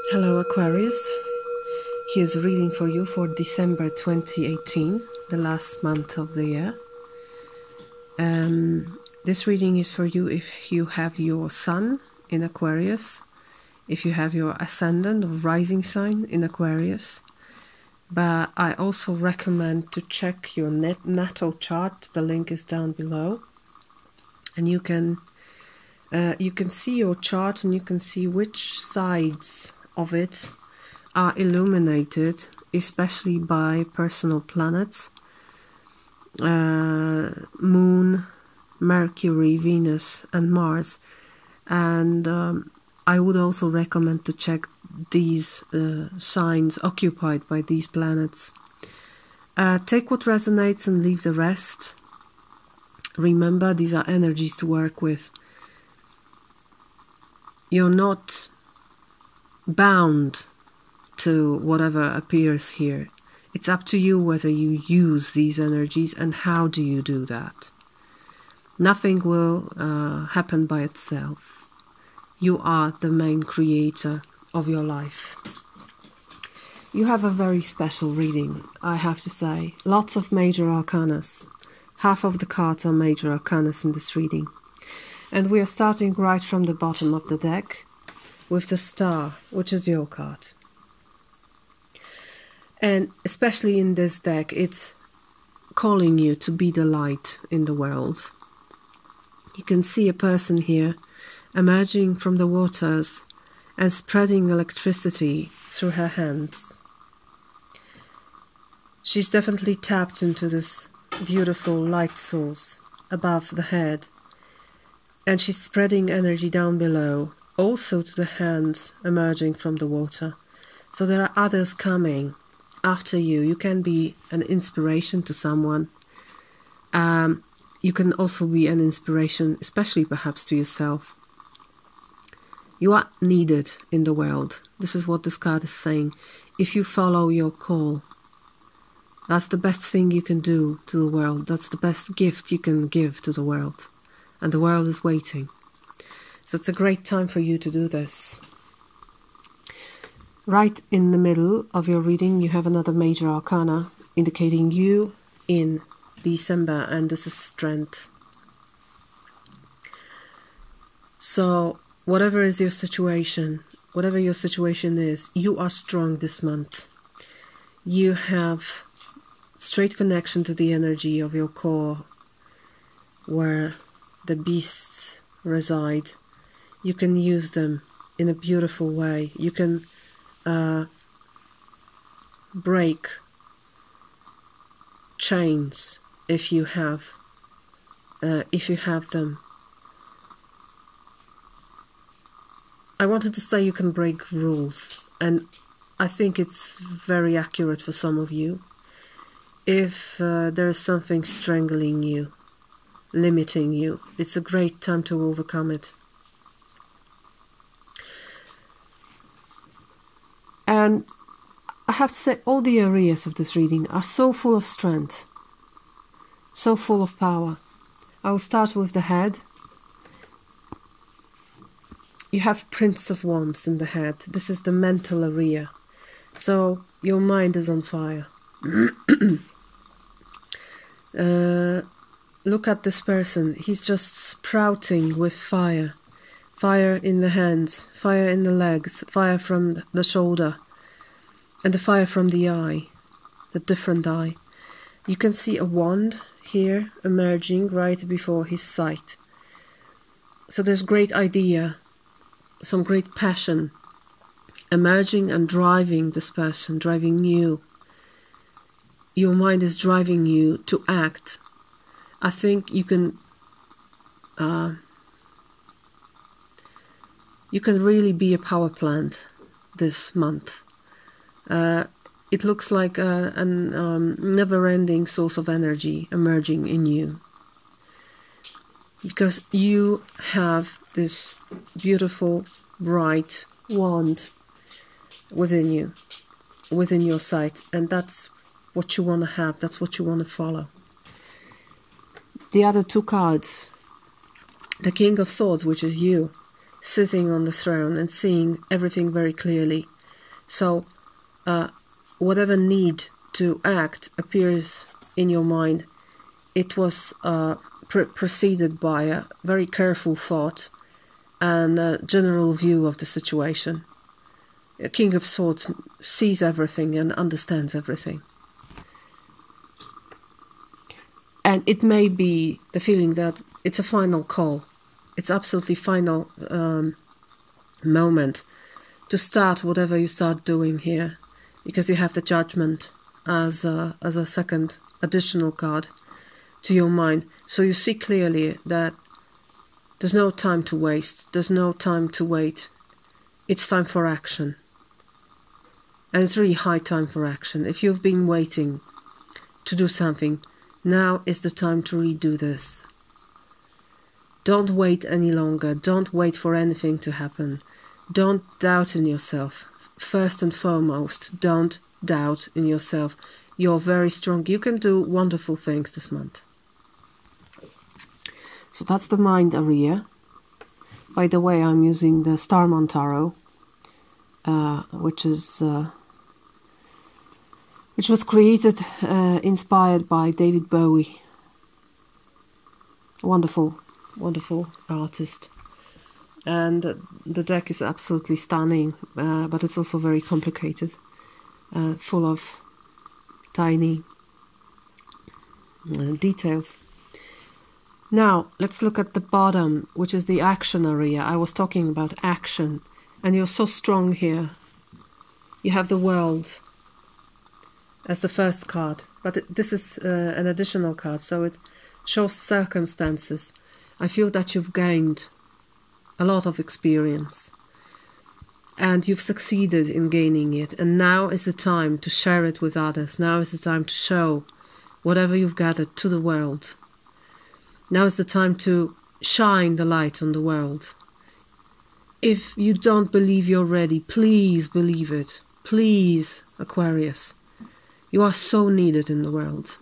Hello Aquarius, here's a reading for you for December 2018, the last month of the year. This reading is for you if you have your sun in Aquarius, if you have your ascendant or rising sign in Aquarius. But I also recommend to check your natal chart. The link is down below, and you can see your chart and you can see which sides of it are illuminated, especially by personal planets, Moon, Mercury, Venus and Mars. And I would also recommend to check these signs occupied by these planets. Take what resonates and leave the rest. Remember, these are energies to work with. You're not bound to whatever appears here. It's up to you whether you use these energies and how do you do that. Nothing will happen by itself. You are the main creator of your life. You have a very special reading, I have to say. Lots of major arcanas. Half of the cards are major arcanas in this reading. And we are starting right from the bottom of the deck with the Star, which is your card. And especially in this deck, it's calling you to be the light in the world. You can see a person here emerging from the waters and spreading electricity through her hands. She's definitely tapped into this beautiful light source above the head, and she's spreading energy down below, also to the hands emerging from the water. So there are others coming after you. You can be an inspiration to someone. You can also be an inspiration, especially perhaps to yourself. You are needed in the world. This is what this card is saying. If you follow your call, that's the best thing you can do to the world. That's the best gift you can give to the world. And the world is waiting. So it's a great time for you to do this. Right in the middle of your reading, you have another major arcana indicating you in December, and this is strength. So whatever is your situation, whatever your situation is, you are strong this month. You have straight connection to the energy of your core, where the beasts reside. You can use them in a beautiful way. You can break chains if you have them. I wanted to say you can break rules, and I think it's very accurate for some of you. If there is something strangling you, limiting you, it's a great time to overcome it. And I have to say, all the areas of this reading are so full of strength, so full of power. I will start with the head. You have Prince of Wands in the head. This is the mental area. So your mind is on fire. Look at this person. He's just sprouting with fire. Fire in the hands, fire in the legs, fire from the shoulder, and the fire from the eye, the different eye. You can see a wand here emerging right before his sight. So there's great idea, some great passion emerging and driving this person, driving you. Your mind is driving you to act. I think you can really be a power plant this month. It looks like a never-ending source of energy emerging in you, because you have this beautiful, bright wand within you, within your sight, and that's what you want to have, that's what you want to follow. The other two cards, the King of Swords, which is you, sitting on the throne and seeing everything very clearly. So whatever need to act appears in your mind, it was preceded by a very careful thought and a general view of the situation. A King of Swords sees everything and understands everything. And it may be the feeling that it's a final call. It's absolutely final moment to start whatever you start doing here, because you have the Judgment as a second additional card to your mind. So you see clearly that there's no time to waste. There's no time to wait. It's time for action. And it's really high time for action. If you've been waiting to do something, now is the time to redo this. Don't wait any longer. Don't wait for anything to happen. Don't doubt in yourself. First and foremost, don't doubt in yourself. You're very strong. You can do wonderful things this month. So that's the mind area. By the way, I'm using the Starman Tarot, which was created, inspired by David Bowie. Wonderful, wonderful artist. And the deck is absolutely stunning, but it's also very complicated, full of tiny details. Now, let's look at the bottom, which is the action area. I was talking about action, and you're so strong here. You have the World as the first card, but this is an additional card, so it shows circumstances. I feel that you've gained a lot of experience, and you've succeeded in gaining it, and now is the time to share it with others. Now is the time to show whatever you've gathered to the world. Now is the time to shine the light on the world. If you don't believe you're ready, please believe it. Please, Aquarius. You are so needed in the world.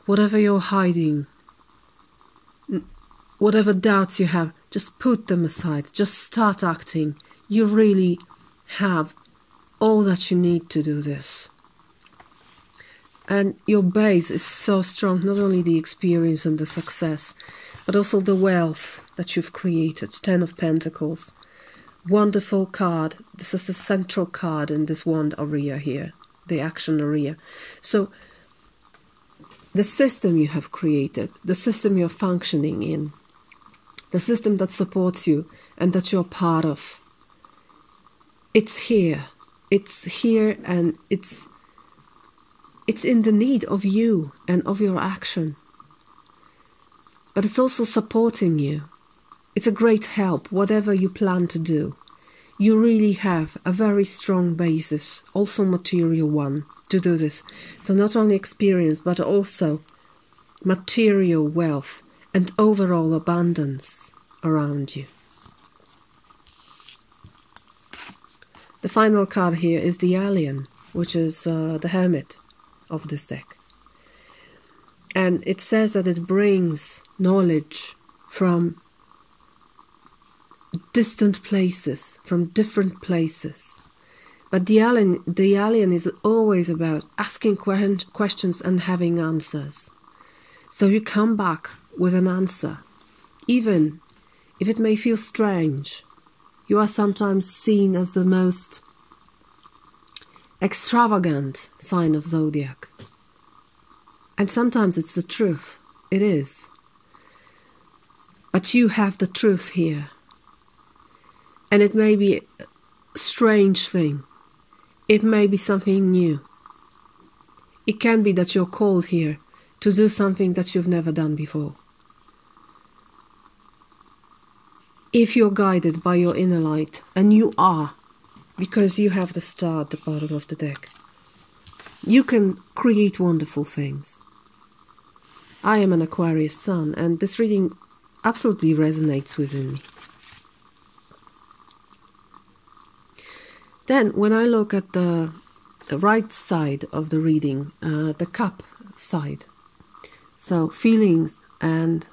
Whatever you're hiding, whatever doubts you have, just put them aside. Just start acting. You really have all that you need to do this. And your base is so strong, not only the experience and the success, but also the wealth that you've created. 10 of Pentacles. Wonderful card. This is the central card in this wand area here, the action area. So the system you have created, the system you're functioning in, the system that supports you and that you're part of, it's here. It's here, and it's in the need of you and of your action. But it's also supporting you. It's a great help, whatever you plan to do. You really have a very strong basis, also material one, to do this. So not only experience, but also material wealth and overall abundance around you. The final card here is the Alien, which is the Hermit of this deck. And it says that it brings knowledge from distant places, from different places. But the alien is always about asking questions and having answers. So you come back with an answer, even if it may feel strange. You are sometimes seen as the most extravagant sign of zodiac. And sometimes it's the truth. It is. But you have the truth here. And it may be a strange thing. It may be something new. It can be that you're called here to do something that you've never done before. If you're guided by your inner light, and you are, because you have the star at the bottom of the deck, you can create wonderful things. I am an Aquarius sun, and this reading absolutely resonates within me. Then, when I look at the right side of the reading, the cup side, so feelings and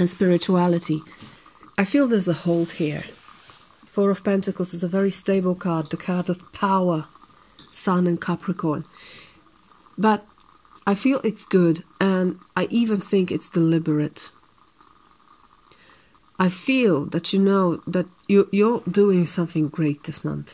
spirituality, I feel there's a hold here. Four of Pentacles is a very stable card, the card of power, Sun and Capricorn. But I feel it's good, and I even think it's deliberate. I feel that you know that you're doing something great this month.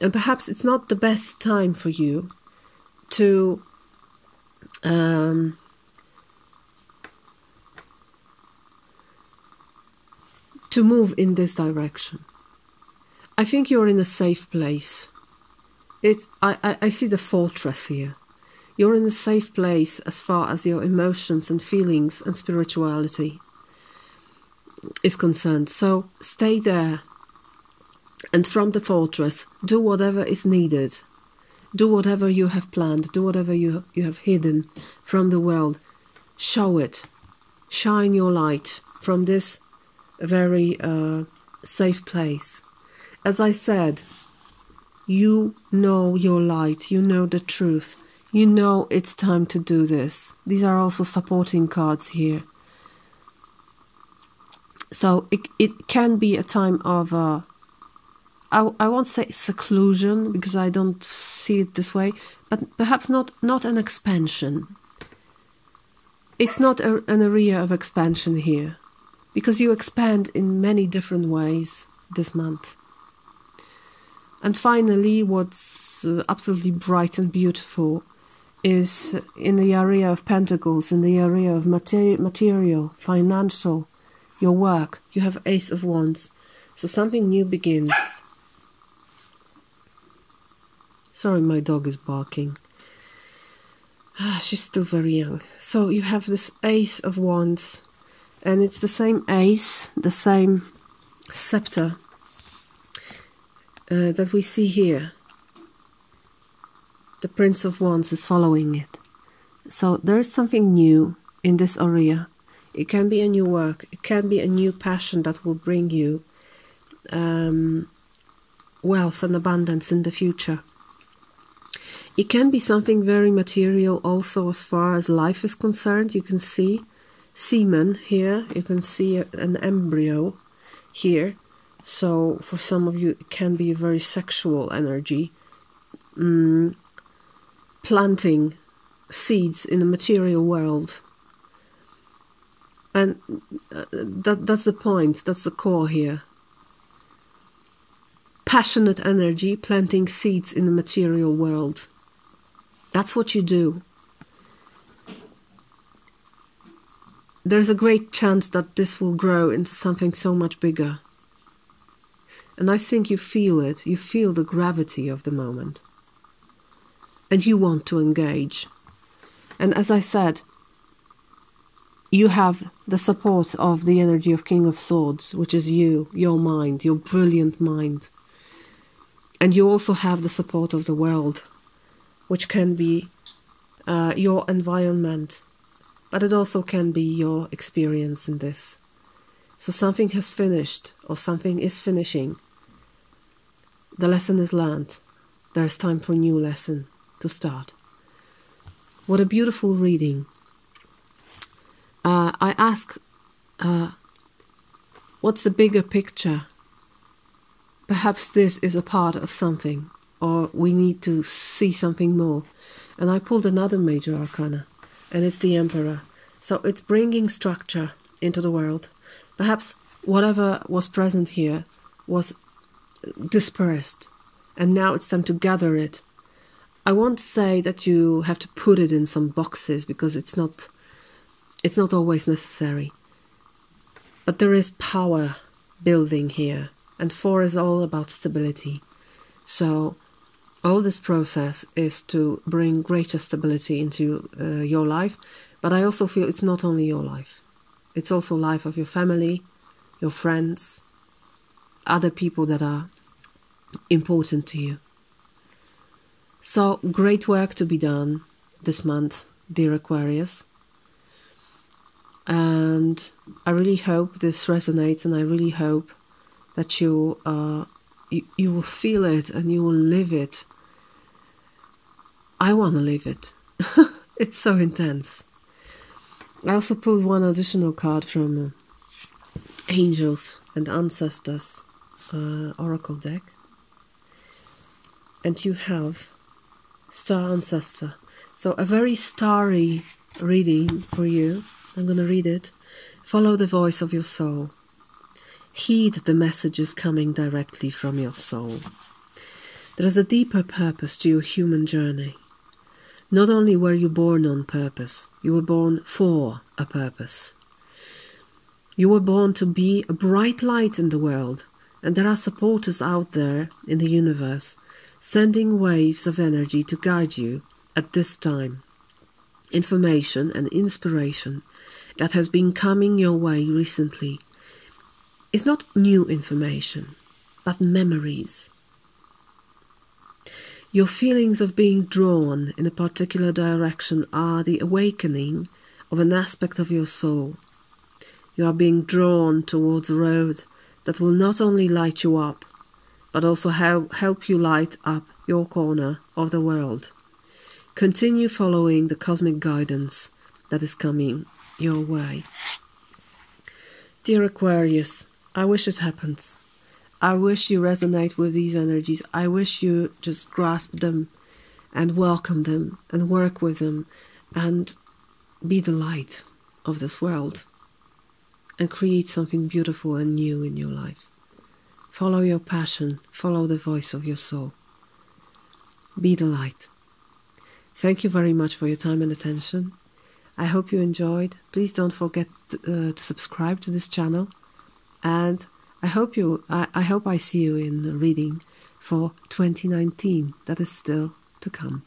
And perhaps it's not the best time for you to move in this direction. I think you're in a safe place. I see the fortress here. You're in a safe place as far as your emotions and feelings and spirituality is concerned. So stay there, and from the fortress, do whatever is needed. Do whatever you have planned. Do whatever you have hidden from the world. Show it. Shine your light from this very safe place. As I said, you know your light. You know the truth. You know it's time to do this. These are also supporting cards here. So it can be a time of, I won't say seclusion, because I don't see it this way, but perhaps not an expansion. It's not an area of expansion here, because you expand in many different ways this month. And finally, what's absolutely bright and beautiful is in the area of Pentacles, in the area of material, financial, your work. You have Ace of Wands. So something new begins. Sorry, my dog is barking. She's still very young. So you have this Ace of Wands, and it's the same ace, the same scepter that we see here. The Prince of Wands is following it. So there's something new in this area. It can be a new work. It can be a new passion that will bring you wealth and abundance in the future. It can be something very material also as far as life is concerned. You can see semen here. You can see an embryo here. So for some of you, it can be a very sexual energy. Planting seeds in the material world. And that's the point, that's the core here. Passionate energy, planting seeds in the material world. That's what you do. There's a great chance that this will grow into something so much bigger. And I think you feel it. You feel the gravity of the moment. And you want to engage. And as I said, you have the support of the energy of King of Swords, which is you, your mind, your brilliant mind. And you also have the support of the world, which can be your environment, but it also can be your experience in this. So something has finished, or something is finishing. The lesson is learned. There is time for a new lesson to start. What a beautiful reading. I ask, what's the bigger picture? Perhaps this is a part of something, or we need to see something more. And I pulled another major arcana, and it's the Emperor. So it's bringing structure into the world. Perhaps whatever was present here was dispersed, and now it's time to gather it. I won't say that you have to put it in some boxes, because it's not always necessary. But there is power building here, and 4 is all about stability. So all this process is to bring greater stability into your life, but I also feel it's not only your life. It's also life of your family, your friends, other people that are important to you. So great work to be done this month, dear Aquarius. And I really hope this resonates, and I really hope that you will feel it and you will live it. I want to live it. It's so intense. I also pulled one additional card from angels and ancestors. oracle deck. And you have Star Ancestor. So a very starry reading for you. I'm going to read it. Follow the voice of your soul. Heed the messages coming directly from your soul. There is a deeper purpose to your human journey. Not only were you born on purpose, you were born for a purpose. You were born to be a bright light in the world, and there are supporters out there in the universe sending waves of energy to guide you at this time. Information and inspiration that has been coming your way recently is not new information, but memories. Your feelings of being drawn in a particular direction are the awakening of an aspect of your soul. You are being drawn towards a road that will not only light you up, but also help you light up your corner of the world. Continue following the cosmic guidance that is coming your way. Dear Aquarius, I wish it happens. I wish you resonate with these energies. I wish you just grasp them and welcome them and work with them and be the light of this world and create something beautiful and new in your life. Follow your passion. Follow the voice of your soul. Be the light. Thank you very much for your time and attention. I hope you enjoyed. Please don't forget to subscribe to this channel. And I hope I see you in the reading for 2019 that is still to come.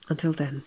Until then.